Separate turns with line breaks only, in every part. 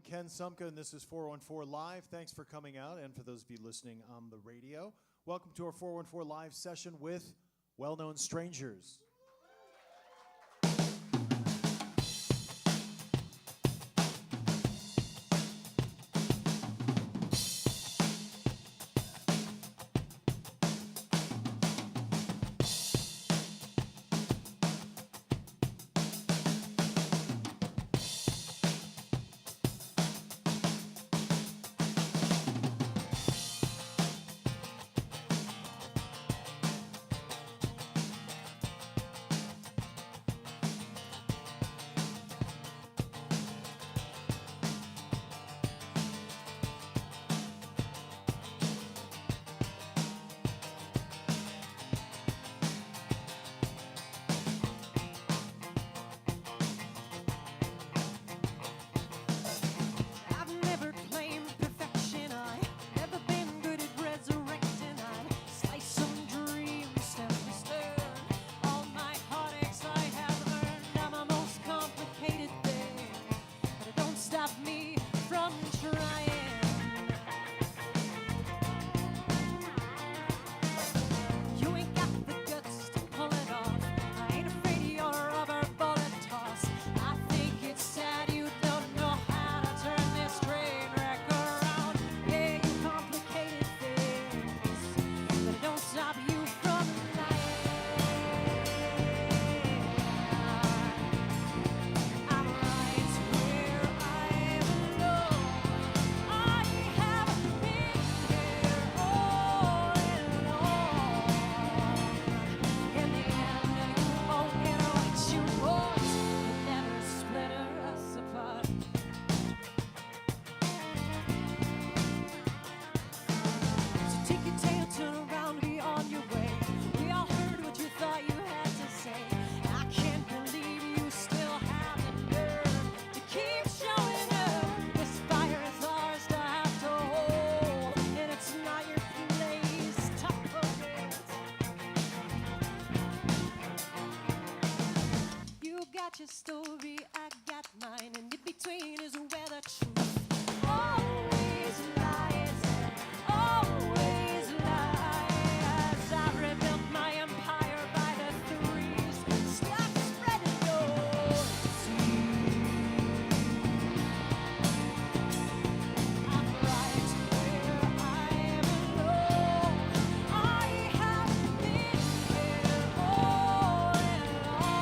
Ken Sumka, and this is 414 Live. Thanks for coming out, and for those of you listening on the radio, welcome to our 414 Live session with Well-Known Strangers.
Your story, I got mine, and in between is where the truth always lies, always lies. I rebuilt my empire by the threes. Stop spreading your disease. I'm right where I belong. I have been here all along.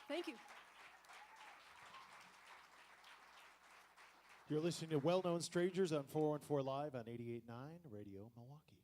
Thank you.
You're listening to Well-Known Strangers on 414 Live on 88.9 Radio Milwaukee.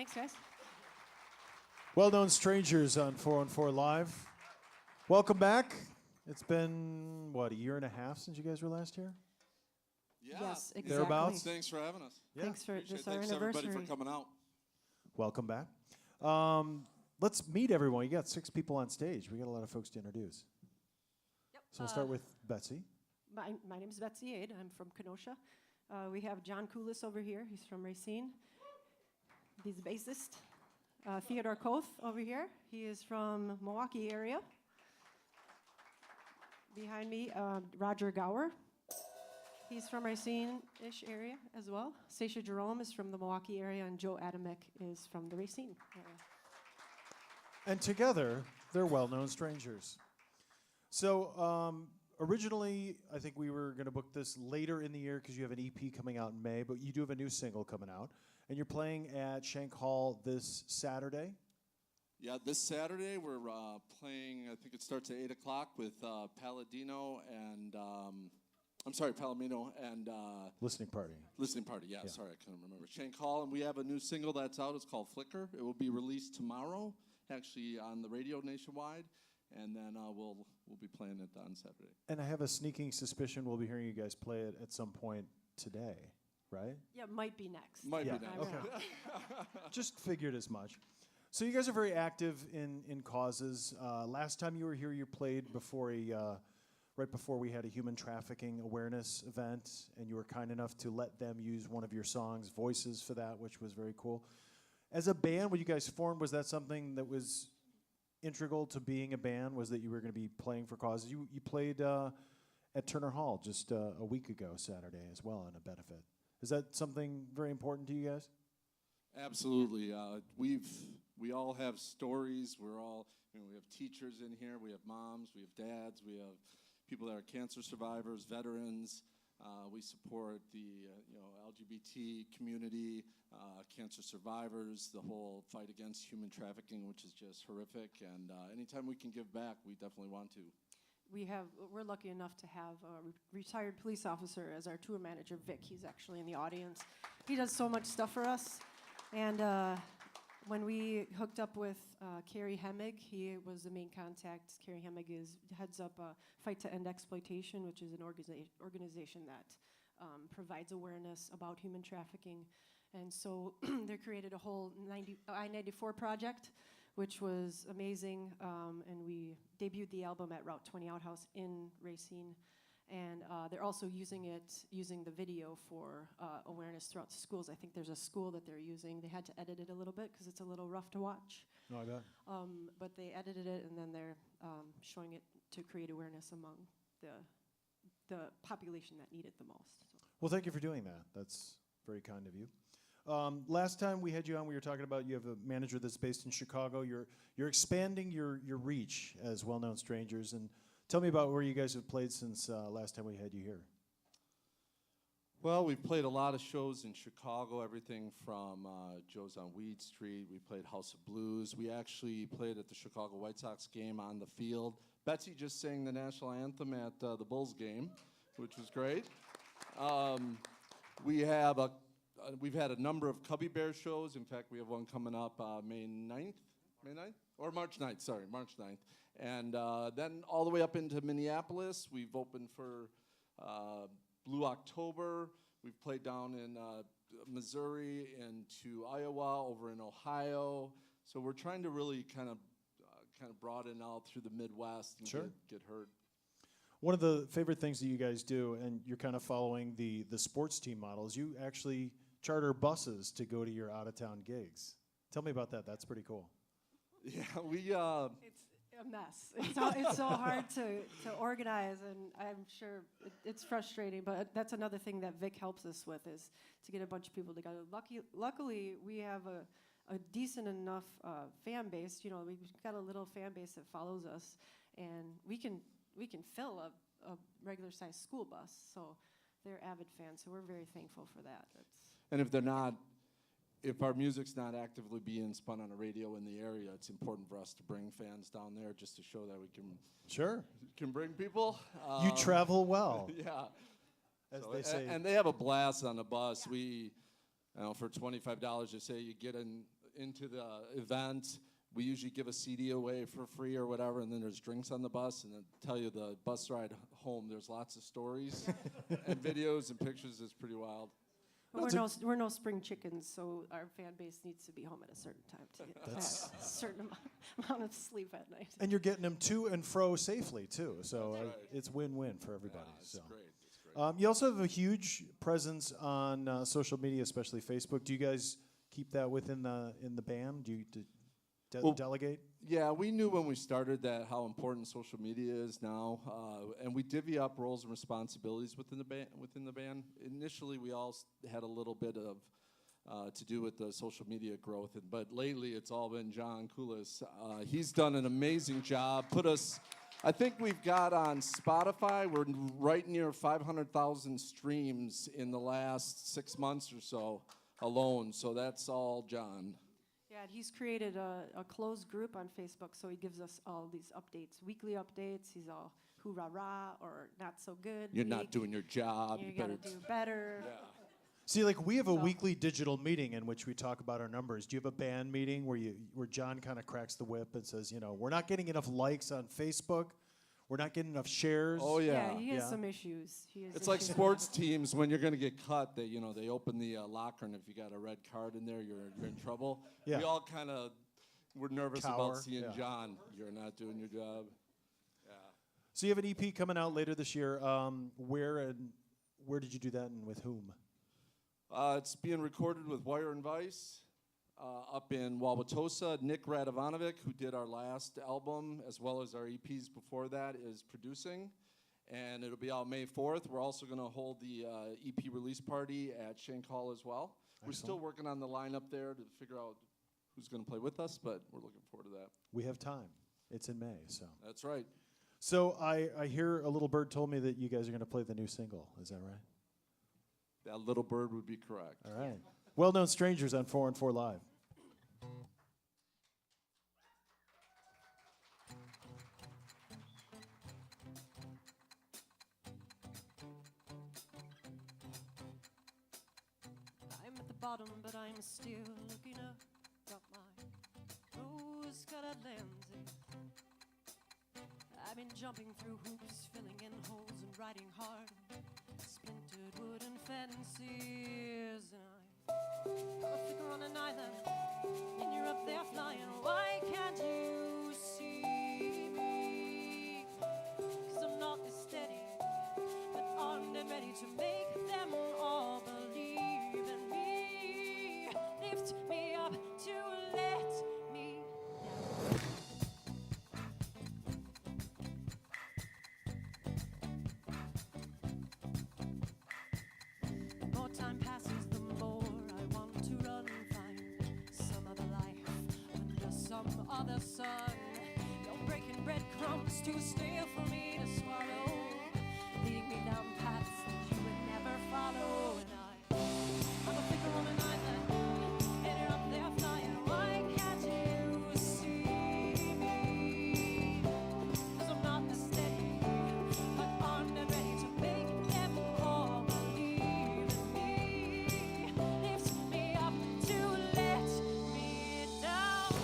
Thanks, guys.
Well-known strangers on 414 Live. Welcome back. It's been, what, a year and a half since you guys were last here?
Yeah.
Yes, exactly.
Thereabouts?
Thanks for having us.
Yeah.
Thanks for
Appreciate
this
it.
our
Thanks
anniversary.
everybody for coming out.
Welcome back. Let's meet everyone. You got 6 people on stage. We got a lot of folks to introduce.
Yep.
So we'll start with Betsy.
My name is Betsy Aid. I'm from Kenosha. We have John Koulis over here. He's from Racine. He's a bassist. Theodore Koth over here. He is from Milwaukee area. Behind me, Roger Gower. He's from Racine-ish area as well. Stacia Jerome is from the Milwaukee area, and Joe Adamek is from the Racine area.
And together, they're well-known strangers. So originally, I think we were going to book this later in the year because you have an EP coming out in May, but you do have a new single coming out. And you're playing at Shank Hall this Saturday.
Yeah, this Saturday we're playing, I think it starts at 8 o'clock with Palomino and,
Listening party.
Listening Party. Yeah,
Yeah.
sorry, I couldn't remember. Shank Hall, and we have a new single that's out. It's called Flicker. It will be released tomorrow, actually on the radio nationwide, and then we'll be playing it on Saturday.
And I have a sneaking suspicion we'll be hearing you guys play it at some point today, right?
Yeah, might be next.
Might
Yeah,
be next.
I don't
okay.
know.
Just figured as much. So you guys are very active in causes. Last time you were here, you played before right before we had a human trafficking awareness event, and you were kind enough to let them use one of your songs, Voices, for that, which was very cool. As a band, when you guys formed, was that something that was integral to being a band, was that you were going to be playing for causes? You played at Turner Hall just a week ago, Saturday, as well, on a benefit. Is that something very important to you guys?
Absolutely. We all have stories. We have teachers in here. We have moms. We have dads. We have people that are cancer survivors, veterans. We support the LGBT community, cancer survivors, the whole fight against human trafficking, which is just horrific. And anytime we can give back, we definitely want to.
We're lucky enough to have a retired police officer as our tour manager, Vic. He's actually in the audience. He does so much stuff for us. And when we hooked up with Carrie Hemmig, he was the main contact. Carrie Hemmig heads up Fight to End Exploitation, which is an organization that provides awareness about human trafficking. And so they created a whole I-94 project, which was amazing. And we debuted the album at Route 20 Outhouse in Racine. And they're also using the video for awareness throughout the schools. I think there's a school that they're using. They had to edit it a little bit because it's a little rough to watch.
No, I bet.
But they edited it, and then they're showing it to create awareness among the population that need it the most. So.
Well, thank you for doing that. That's very kind of you. Last time we had you on, we were talking about you have a manager that's based in Chicago. You're expanding your reach as well-known strangers, and tell me about where you guys have played since last time we had you here.
Well, we've played a lot of shows in Chicago, everything from Joe's on Weed Street. We played House of Blues. We actually played at the Chicago White Sox game on the field. Betsy just sang the national anthem at the Bulls game, which was great. We've had a number of Cubby Bear shows. In fact, we have one coming up May 9th? Or March 9th, sorry, March 9th. And then all the way up into Minneapolis, we've opened for Blue October. We've played down in Missouri, into Iowa, over in Ohio. So we're trying to really kind of broaden out through the Midwest and
Sure.
get heard.
One of the favorite things that you guys do, and you're kind of following the sports team models, you actually charter buses to go to your out-of-town gigs. Tell me about that. That's pretty cool.
Yeah,
It's a mess. It's so hard to organize, and I'm sure it's frustrating. But that's another thing that Vic helps us with is to get a bunch of people together. Luckily, we have a decent enough fan base. You know, we've got a little fan base that follows us, and we can fill a regular-sized school bus. So they're avid fans. So we're very thankful for that.
and if our music's not actively being spun on a radio in the area, it's important for us to bring fans down there just to show that we can bring people.
You travel well,
Yeah.
as
So,
they say.
and they have a blast on the bus. For $25, you say you get in into the event. We usually give a CD away for free or whatever, and then there's drinks on the bus, and then tell you the bus ride home. There's lots of stories and videos and pictures. It's pretty wild.
But we're no spring chickens, so our fan base needs to be home at a certain time to get a certain amount of sleep at night.
And you're getting them to and fro safely too, so
That's right.
it's win-win for everybody.
It's
so.
great. It's great.
You also have a huge presence on social media, especially Facebook. Do you guys keep that within the band? Do you
Well,
delegate?
Yeah, we knew when we started that how important social media is now, and we divvy up roles and responsibilities within the band. Initially, we all had a little bit of to do with the social media growth, but lately it's all been John Koulis. He's done an amazing job. I think we've got on Spotify, we're right near 500,000 streams in the last 6 months or so alone. So that's all John.
Yeah, and he's created a closed group on Facebook, so he gives us all these updates, weekly updates. He's all hoorah or not so good.
You're
week.
not doing your job.
You gotta do better.
Yeah.
See, like we have a
So-
weekly digital meeting in which we talk about our numbers. Do you have a band meeting where John kind of cracks the whip and says, we're not getting enough likes on Facebook, we're not getting enough shares?
Oh yeah.
He has
Yeah.
some issues. He has
It's like
issues.
sports teams when you're going to get cut. They open the locker, and if you got a red card in there, you're in trouble.
Yeah.
We all kind of were nervous
Cower,
about seeing
yeah.
John. You're not doing your job. Yeah.
So you have an EP coming out later this year. Where did you do that and with whom?
It's being recorded with Wire and Vice up in Wauwatosa. Nick Radovanovic, who did our last album as well as our EPs before that, is producing. And it'll be out May 4th. We're also going to hold the EP release party at Shank Hall as well. We're still working on the lineup there to figure out who's going to play with us, but we're looking forward to that.
We have time. It's in May, so.
That's right.
So I hear a little bird told me that you guys are going to play the new single. Is that right?
That little bird would be correct.
All right. Well-known strangers on 4 and 4 Live.
I'm at the bottom, but I'm still looking up. Got my rose-colored lenses. I've been jumping through hoops, filling in holes and riding hard. Splintered wooden fences, and I'm a figure on an island, and you're up there flying. Why can't you see me? 'Cause I'm not this steady, but armed and ready to make them all believe in me. Lift me up to let me down. The more time passes, the more I want to run, find some other life under some other sun. You're breaking breadcrumbs too stale for me to swallow, leading me down paths that you would never follow. And I'm a figure on an island, and you're up there flying. Why can't you see me? 'Cause I'm not this steady, but armed and ready to make them all believe in me. Lift me up to let me down.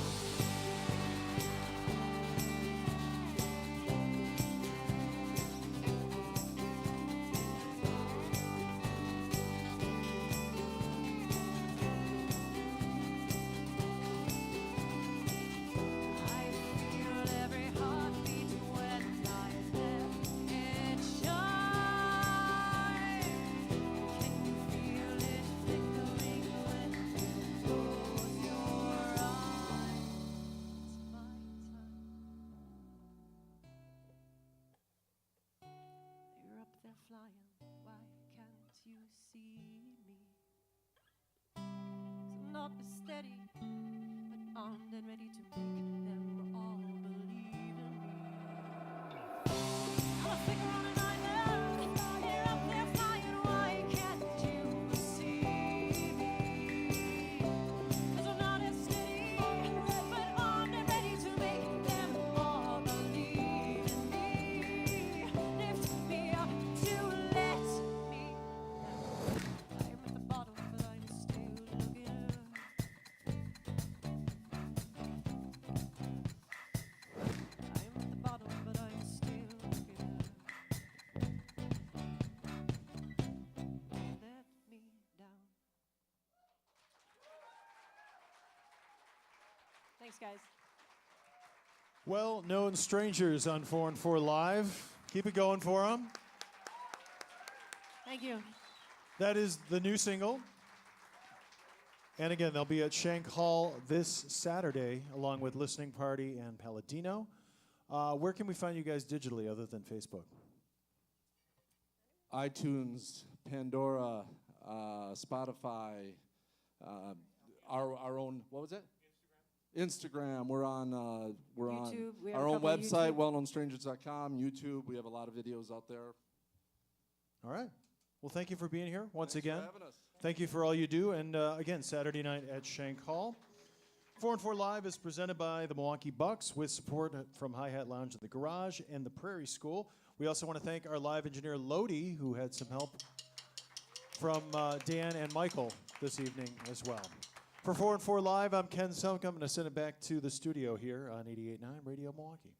I feel every heartbeat when I let it shine. Can you feel it flickering when you close your eyes? It's my time. You're up there flying. Why can't you see me? 'Cause I'm not as steady, but armed and ready to make them all believe in me. I'm a figure on an island, you're up there flying. Why can't you see me? 'Cause I'm not as steady, but armed and ready to make them all believe in me. Lift me up to let me down. I'm at the bottom, but I'm still looking up. Thanks, guys.
Well, known strangers on 4 and 4 Live. Keep it going for them.
Thank you.
That is the new single. And again, they'll be at Shank Hall this Saturday, along with Listening Party and Paladino. Where can we find you guys digitally other than Facebook?
iTunes, Pandora, Spotify, our own, what was it? Instagram. We're on
YouTube. We have
our
a
own
couple of
website,
YouTube.
wellknownstrangers.com, YouTube. We have a lot of videos out there.
All right. Well, thank you for being here once
Thanks
again.
for having us.
Thank you for all you do. And again, Saturday night at Shank Hall. 4 and 4 Live is presented by the Milwaukee Bucks with support from Hi Hat Lounge at the Garage and the Prairie School. We also want to thank our live engineer, Lodi, who had some help from Dan and Michael this evening as well. For 4 and 4 Live, I'm Ken Selk. I'm going to send it back to the studio here on 88.9 Radio Milwaukee.